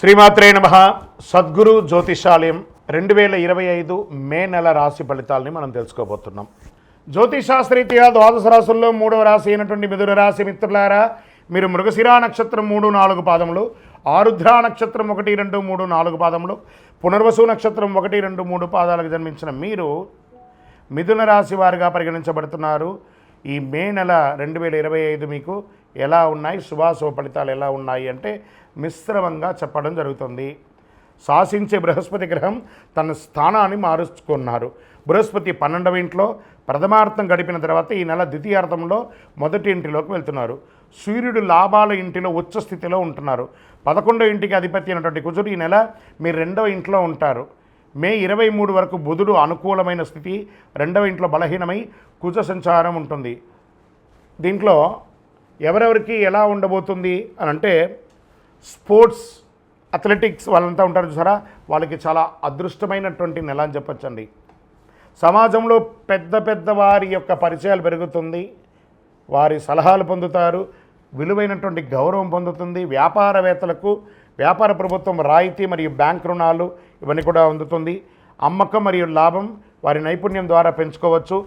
శ్రీమాత్రే నమః. సద్గురు జ్యోతిషాలయం 2025 మే నెల రాశి ఫలితాలని మనం తెలుసుకోబోతున్నాం. జ్యోతిషాస్త్రీత్యా ద్వాదశ రాశుల్లో 3వ రాశి అయినటువంటి మిథున రాశి మిత్రులారా, మీరు మృగశిరా నక్షత్రం 3-4 పాదములు, ఆరుద్ర నక్షత్రం 1, 2, 3, 4 పాదములు, పునర్వసు నక్షత్రం 1, 2, 3 పాదాలకు జన్మించిన మీరు మిథున రాశి వారిగా పరిగణించబడుతున్నారు. ఈ మే నెల 2025 మీకు ఎలా ఉన్నాయి, శుభాశుభ ఫలితాలు ఎలా ఉన్నాయి అంటే మిశ్రమంగా చెప్పడం జరుగుతుంది. శాసించే బృహస్పతి గ్రహం తన స్థానాన్ని మారుచుకున్నారు. బృహస్పతి 12వ ఇంట్లో ప్రథమార్థం గడిపిన తర్వాత ఈ నెల ద్వితీయార్థంలో మొదటి ఇంటిలోకి వెళ్తున్నారు. సూర్యుడు లాభాల ఇంటిలో ఉచ్చ స్థితిలో ఉంటున్నారు. 11వ ఇంటికి అధిపతి అయినటువంటి కుజుడు ఈ నెల మీరు 2వ ఇంట్లో ఉంటారు. మే 23 వరకు బుధుడు అనుకూలమైన స్థితి, 2వ ఇంట్లో బలహీనమై కుజ సంచారం ఉంటుంది. దీంట్లో ఎవరెవరికి ఎలా ఉండబోతుంది అని అంటే స్పోర్ట్స్ అథ్లెటిక్స్ వాళ్ళంతా ఉంటారు చూసారా, వాళ్ళకి చాలా అదృష్టమైనటువంటి నెల అని చెప్పచ్చండి. సమాజంలో పెద్ద వారి యొక్క పరిచయాలు పెరుగుతుంది, వారి సలహాలు పొందుతారు, విలువైనటువంటి గౌరవం పొందుతుంది. వ్యాపారవేత్తలకు వ్యాపార ప్రభుత్వం రాయితీ మరియు బ్యాంక్ రుణాలు ఇవన్నీ కూడా అందుతుంది. అమ్మకం మరియు లాభం వారి నైపుణ్యం ద్వారా పెంచుకోవచ్చు.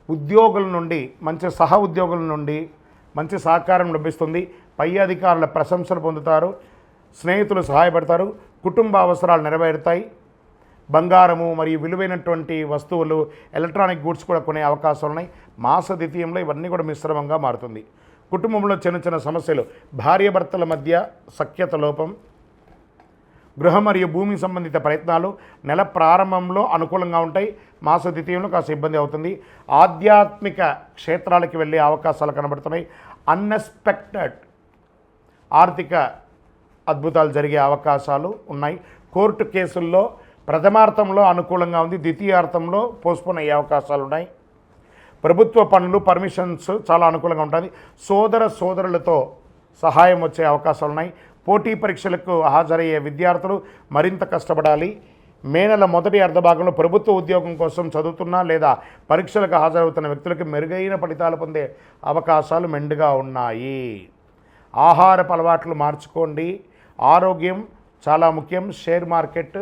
ఉద్యోగుల నుండి మంచి ఉద్యోగుల నుండి మంచి సహకారం లభిస్తుంది. పై అధికారుల ప్రశంసలు పొందుతారు. స్నేహితులు సహాయపడతారు. కుటుంబ అవసరాలు నెరవేరుతాయి. బంగారము మరియు విలువైనటువంటి వస్తువులు, ఎలక్ట్రానిక్ గూడ్స్ కూడా కొనే అవకాశాలు ఉన్నాయి. మాస ద్వితీయంలో ఇవన్నీ కూడా మిశ్రమంగా మారుతుంది. కుటుంబంలో చిన్న సమస్యలు, భార్యాభర్తల మధ్య సఖ్యత లోపం, గృహ మరియు భూమి సంబంధిత ప్రయత్నాలు నెల ప్రారంభంలో అనుకూలంగా ఉంటాయి. మాస ద్వితీయంలో కాస్త ఇబ్బంది అవుతుంది. ఆధ్యాత్మిక క్షేత్రాలకి వెళ్ళే అవకాశాలు కనబడుతున్నాయి. అన్ఎక్స్పెక్టెడ్ ఆర్థిక అద్భుతాలు జరిగే అవకాశాలు ఉన్నాయి. కోర్టు కేసుల్లో ప్రథమార్థంలో అనుకూలంగా ఉంది, ద్వితీయార్థంలో పోస్ట్పోన్ అయ్యే అవకాశాలు ఉన్నాయి. ప్రభుత్వ పనులు, పర్మిషన్స్ చాలా అనుకూలంగా ఉంటుంది. సోదరులతో సహాయం వచ్చే అవకాశాలు ఉన్నాయి. పోటీ పరీక్షలకు హాజరయ్యే విద్యార్థులు మరింత కష్టపడాలి. మే నెల మొదటి అర్ధభాగంలో ప్రభుత్వ ఉద్యోగం కోసం చదువుతున్న లేదా పరీక్షలకు హాజరవుతున్న వ్యక్తులకు మెరుగైన ఫలితాలు పొందే అవకాశాలు మెండుగా ఉన్నాయి. ఆహారపు అలవాట్లు మార్చుకోండి. ఆరోగ్యం చాలా ముఖ్యం. షేర్ మార్కెట్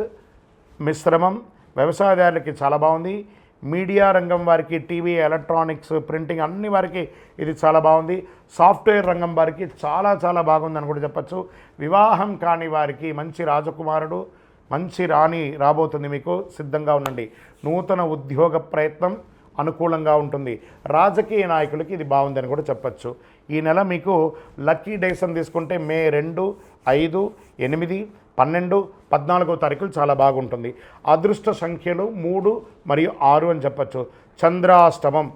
మిశ్రమం. వ్యవసాయదారులకి చాలా బాగుంది. మీడియా రంగం వారికి, టీవీ, ఎలక్ట్రానిక్స్, ప్రింటింగ్ అన్ని వారికి ఇది చాలా బాగుంది. సాఫ్ట్వేర్ రంగం వారికి చాలా బాగుందని కూడా చెప్పచ్చు. వివాహం కాని వారికి మంచి రాజకుమారుడు, మంచి రాణి రాబోతుంది. మీకు సిద్ధంగా ఉండండి. నూతన ఉద్యోగ ప్రయత్నం అనుకూలంగా ఉంటుంది. రాజకీయ నాయకులకి ఇది బాగుందని కూడా చెప్పచ్చు. ఈ నెల మీకు లక్కీ డేస్ అని తీసుకుంటే మే 2, 5, 8, 12, 14వ తారీఖులు చాలా బాగుంటుంది. అదృష్ట సంఖ్యలు 3 మరియు 6 అని చెప్పచ్చు. చంద్రాష్టమం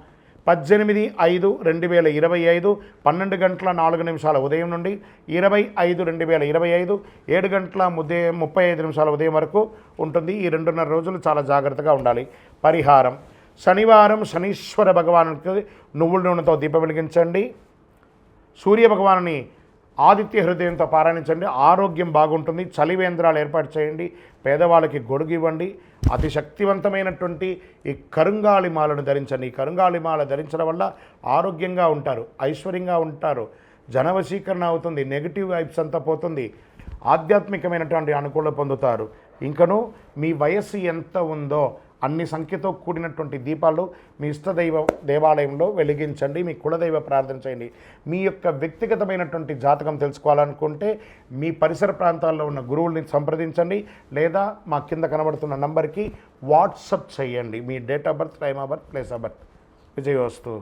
18/5/2025 12:04 ఉదయం నుండి 20/5/2025 7:35 ఉదయం వరకు ఉంటుంది. ఈ 2.5 రోజులు చాలా జాగ్రత్తగా ఉండాలి. పరిహారం: శనివారం శనీశ్వర భగవానుడికి నువ్వుల నూనెతో దీపం వెలిగించండి. సూర్య భగవానుని ఆదిత్య హృదయంతో పారాయణించండి. ఆరోగ్యం బాగుంటుంది. చలివేంద్రాలు ఏర్పాటు చేయండి. పేదవాళ్ళకి గొడుగు ఇవ్వండి. అతి శక్తివంతమైనటువంటి ఈ కరుంగాళి మాలను ధరించండి. ఈ కరుంగాళి మాల ధరించడం వల్ల ఆరోగ్యంగా ఉంటారు, ఐశ్వర్యంగా ఉంటారు, జనవశీకరణ అవుతుంది, నెగిటివ్ వైబ్స్ అంతా పోతుంది, ఆధ్యాత్మికమైనటువంటి అనుకూలత పొందుతారు. ఇంకను మీ వయస్సు ఎంత ఉందో అన్ని సంఖ్యతో కూడినటువంటి దీపాలు మీ ఇష్టదైవ దేవాలయంలో వెలిగించండి. మీ కులదైవ ప్రార్థన చేయండి. మీ యొక్క వ్యక్తిగతమైనటువంటి జాతకం తెలుసుకోవాలనుకుంటే మీ పరిసర ప్రాంతాల్లో ఉన్న గురువుల్ని సంప్రదించండి, లేదా మా కింద కనబడుతున్న నంబర్కి వాట్సప్ చేయండి. మీ date of birth, time of birth, place of birth. విజయోస్తు.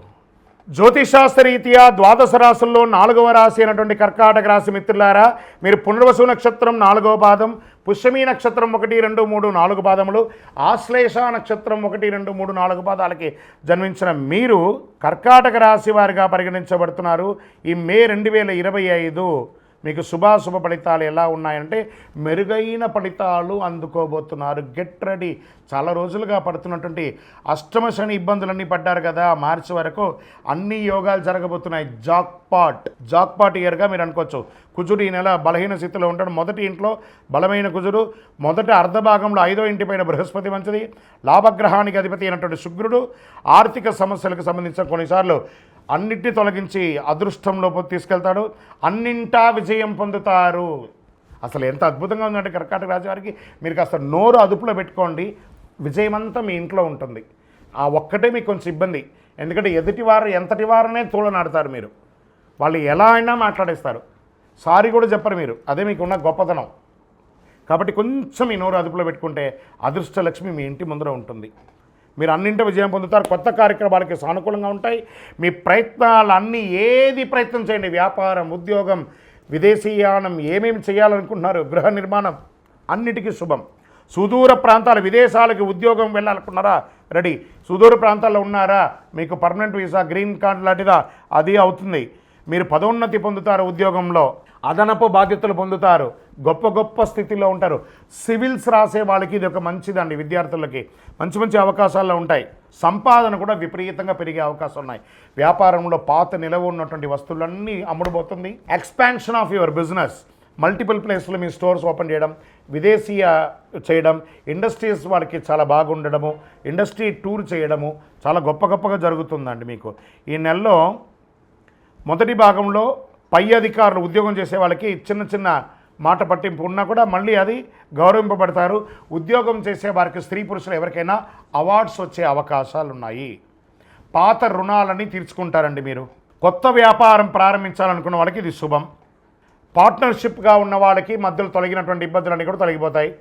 జ్యోతిషాస్త్రరీత్యా ద్వాదశ రాశుల్లో 4వ రాశి అయినటువంటి కర్కాటక రాశి మిత్రులారా, మీరు పునర్వసు నక్షత్రం 4వ పాదం, పుష్యమీ నక్షత్రం 1, 2, 3, 4 పాదములు, ఆశ్లేష నక్షత్రం 1, 2, 3, 4 పాదాలకి జన్మించిన మీరు కర్కాటక రాశి వారిగా పరిగణించబడుతున్నారు. ఈ మే 2025 మీకు శుభాశుభ ఫలితాలు ఎలా ఉన్నాయంటే మెరుగైన ఫలితాలు అందుకోబోతున్నారు. Get ready. చాలా రోజులుగా పడుతున్నటువంటి అష్టమ శని ఇబ్బందులన్నీ పడ్డారు కదా, మార్చి వరకు అన్ని యోగాలు జరగబోతున్నాయి. జాక్పాట్ ఇయర్గా మీరు అనుకోవచ్చు. కుజుడు ఈ నెల బలహీన స్థితిలో ఉంటాడు. మొదటి ఇంట్లో బలమైన కుజుడు, మొదటి అర్ధభాగంలో 5వ ఇంటిపైన బృహస్పతి మంచిది, లాభగ్రహానికి అధిపతి అయినటువంటి శుక్రుడు ఆర్థిక సమస్యలకు సంబంధించిన కొన్నిసార్లు అన్నిటిని తొలగించి అదృష్టంలోకి తీసుకెళ్తాడు. అన్నింటా విజయం పొందుతారు. అసలు ఎంత అద్భుతంగా ఉందంటే కర్కాటక రాశి వారికి, మీరు కాస్త నోరు అదుపులో పెట్టుకోండి, విజయమంతా మీ ఇంట్లో ఉంటుంది. ఆ ఒక్కటే మీకు కొంచెం ఇబ్బంది, ఎందుకంటే ఎదుటివారు ఎంతటి వారనే తూలనాడతారు మీరు, వాళ్ళు ఎలా అయినా మాట్లాడేస్తారు, సారీ కూడా చెప్పరు మీరు, అదే మీకున్న గొప్పతనం. కాబట్టి కొంచెం ఈ నోరు అదుపులో పెట్టుకుంటే అదృష్టలక్ష్మి మీ ఇంటి ముందర ఉంటుంది. మీరు అన్నింటి విజయం పొందుతారు. కొత్త కార్యక్రమాలకి సానుకూలంగా ఉంటాయి. మీ ప్రయత్నాలు అన్నీ ఏది ప్రయత్నం చేయండి, వ్యాపారం, ఉద్యోగం, విదేశీయానం, ఏమేమి చేయాలనుకుంటున్నారు, గృహ నిర్మాణం, అన్నిటికీ శుభం. సుదూర ప్రాంతాలు, విదేశాలకి ఉద్యోగం వెళ్ళాలనుకున్నారా, రెడీ. సుదూర ప్రాంతాల్లో ఉన్నారా, మీకు పర్మనెంట్ వీసా, గ్రీన్ కార్డ్ లాంటిదా, అది అవుతుంది. మీరు పదోన్నతి పొందుతారు, ఉద్యోగంలో అదనపు బాధ్యతలు పొందుతారు, గొప్ప గొప్ప స్థితిలో ఉంటారు. సివిల్స్ రాసే వాళ్ళకి ఇది ఒక మంచిదండి, విద్యార్థులకి మంచి మంచి అవకాశాల్లో ఉంటాయి. సంపాదన కూడా విపరీతంగా పెరిగే అవకాశాలు ఉన్నాయి. వ్యాపారంలో పాత నిలవ ఉన్నటువంటి వస్తువులన్నీ అమ్ముడుపోతుంది. Expansion of your business, multiple ప్లేస్లో మీ స్టోర్స్ ఓపెన్ చేయడం, విదేశీయ చేయడం, ఇండస్ట్రీస్ వాళ్ళకి చాలా బాగుండడము, ఇండస్ట్రీ టూర్ చేయడము చాలా గొప్పగా జరుగుతుందండి. మీకు ఈ నెలలో మొదటి భాగంలో పై అధికారులు, ఉద్యోగం చేసే వాళ్ళకి చిన్న చిన్న మాట పట్టింపు ఉన్నా కూడా మళ్ళీ అది గౌరవింపబడతారు. ఉద్యోగం చేసే వారికి, స్త్రీ పురుషులు ఎవరికైనా అవార్డ్స్ వచ్చే అవకాశాలు ఉన్నాయి. పాత రుణాలని తీర్చుకుంటారండి మీరు. కొత్త వ్యాపారం ప్రారంభించాలనుకున్న వాళ్ళకి ఇది శుభం. పార్ట్నర్షిప్గా ఉన్న వాళ్ళకి మధ్యలో తొలగినటువంటి ఇబ్బందులన్నీ కూడా తొలగిపోతాయి.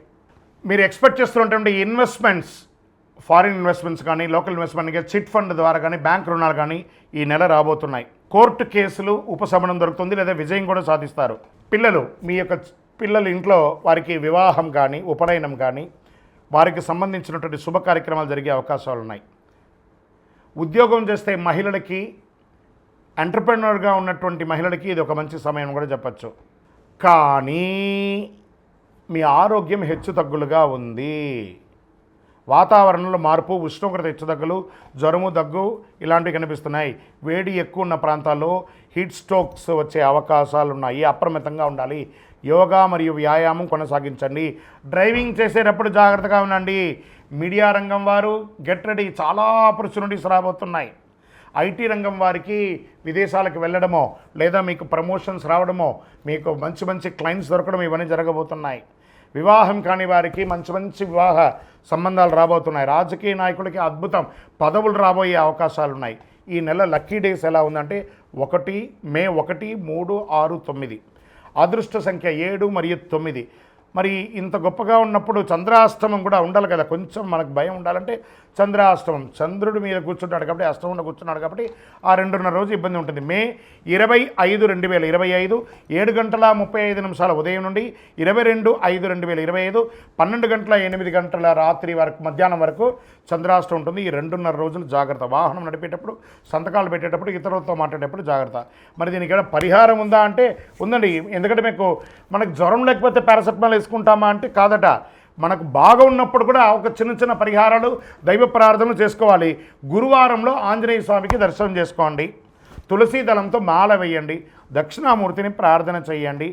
మీరు ఎక్స్పెక్ట్ చేస్తున్నటువంటి ఇన్వెస్ట్మెంట్స్, ఫారిన్ ఇన్వెస్ట్మెంట్స్ కానీ, లోకల్ ఇన్వెస్ట్మెంట్ కానీ, చిట్ ఫండ్ ద్వారా కానీ, బ్యాంక్ రుణాలు కానీ ఈ నెల రాబోతున్నాయి. కోర్టు కేసులు ఉపశమనం దొరుకుతుంది, లేదా విజయం కూడా సాధిస్తారు. పిల్లలు, మీ యొక్క పిల్లలు ఇంట్లో వారికి వివాహం కానీ, ఉపనయనం కానీ, వారికి సంబంధించినటువంటి శుభ కార్యక్రమాలు జరిగే అవకాశాలు ఉన్నాయి. ఉద్యోగం చేస్తే మహిళలకి, ఎంటర్ప్రెన్యూర్గా ఉన్నటువంటి మహిళలకి ఇది ఒక మంచి సమయం కూడా చెప్పచ్చు. కానీ మీ ఆరోగ్యం హెచ్చుతగ్గులుగా ఉంది. వాతావరణంలో మార్పు, ఉష్ణోగ్రత హెచ్చుతగ్గులు, జ్వరము, దగ్గు ఇలాంటివి కనిపిస్తున్నాయి. వేడి ఎక్కువ ఉన్న ప్రాంతాల్లో హీట్ స్ట్రోక్స్ వచ్చే అవకాశాలు ఉన్నాయి. అప్రమత్తంగా ఉండాలి. యోగా మరియు వ్యాయామం కొనసాగించండి. డ్రైవింగ్ చేసేటప్పుడు జాగ్రత్తగా ఉండండి. మీడియా రంగం వారు గెట్ రెడీ, చాలా ఆపర్చునిటీస్ రాబోతున్నాయి. ఐటీ రంగం వారికి విదేశాలకు వెళ్ళడమో, లేదా మీకు ప్రమోషన్స్ రావడమో, మీకు మంచి మంచి క్లయింట్స్ దొరకడం, ఇవన్నీ జరగబోతున్నాయి. వివాహం కాని వారికి మంచి మంచి వివాహ సంబంధాలు రాబోతున్నాయి. రాజకీయ నాయకులకి అద్భుతం, పదవులు రాబోయే అవకాశాలు ఉన్నాయి. ఈ నెల లక్కీ డేస్ ఎలా ఉందంటే 1 మే 1, 3, 6, 9. అదృష్ట సంఖ్య 7 మరియు 9. మరి ఇంత గొప్పగా ఉన్నప్పుడు చంద్రాష్టమం కూడా ఉండాలి కదా, కొంచెం మనకు భయం ఉండాలంటే చంద్రాష్టమం, చంద్రుడి మీద కూర్చుంటాడు కాబట్టి, అష్టమంలో కూర్చున్నాడు కాబట్టి ఆ 2.5 రోజు ఇబ్బంది ఉంటుంది. మే 25, 2025 7:35 ఉదయం నుండి 22/5/2025 12:08 రాత్రి వరకు, మధ్యాహ్నం వరకు చంద్రాష్టమం ఉంటుంది. ఈ 2.5 రోజులు జాగ్రత్త. వాహనం నడిపేటప్పుడు, సంతకాలు పెట్టేటప్పుడు, ఇతరులతో మాట్లాడేటప్పుడు జాగ్రత్త. మరి దీనికి ఏమైనా పరిహారం ఉందా అంటే ఉందండి. ఎందుకంటే మనకు జ్వరం లేకపోతే పారాసెటమాల్ వేసుకుంటామా అంటే కాదట. మనకు బాగా ఉన్నప్పుడు కూడా ఒక చిన్న చిన్న పరిహారాలు, దైవ ప్రార్థనలు చేసుకోవాలి. గురువారంలో ఆంజనేయ స్వామికి దర్శనం చేసుకోండి, తులసీ దళంతో మాల వేయండి, దక్షిణామూర్తిని ప్రార్థన చేయండి.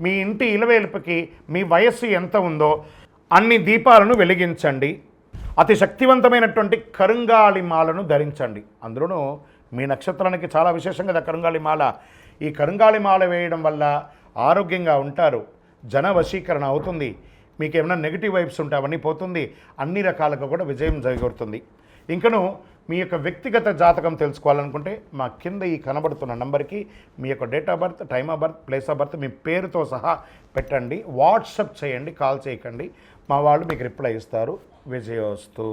మీ ఇంటి ఇలవేల్పుకి మీ వయస్సు ఎంత ఉందో అన్ని దీపాలను వెలిగించండి. అతి శక్తివంతమైనటువంటి కరుంగాళి మాలను ధరించండి. అందులోనూ మీ నక్షత్రానికి చాలా విశేషంగా కదా కరుంగాళి మాల. ఈ కరుంగాళి మాల వేయడం వల్ల ఆరోగ్యంగా ఉంటారు, జన వశీకరణ అవుతుంది, మీకు ఏమైనా నెగిటివ్ వైబ్స్ ఉంటే అవన్నీ పోతుంది, అన్ని రకాలుగా కూడా విజయం జరుగుతుంది. ఇంకను మీ యొక్క వ్యక్తిగత జాతకం తెలుసుకోవాలనుకుంటే మా కింద ఈ కనబడుతున్న నంబర్కి మీ యొక్క date of birth, time of birth, place of birth, మీ పేరుతో సహా పెట్టండి. వాట్సప్ చేయండి, కాల్ చేయకండి. మా వాళ్ళు మీకు రిప్లై ఇస్తారు. విజయోస్తు.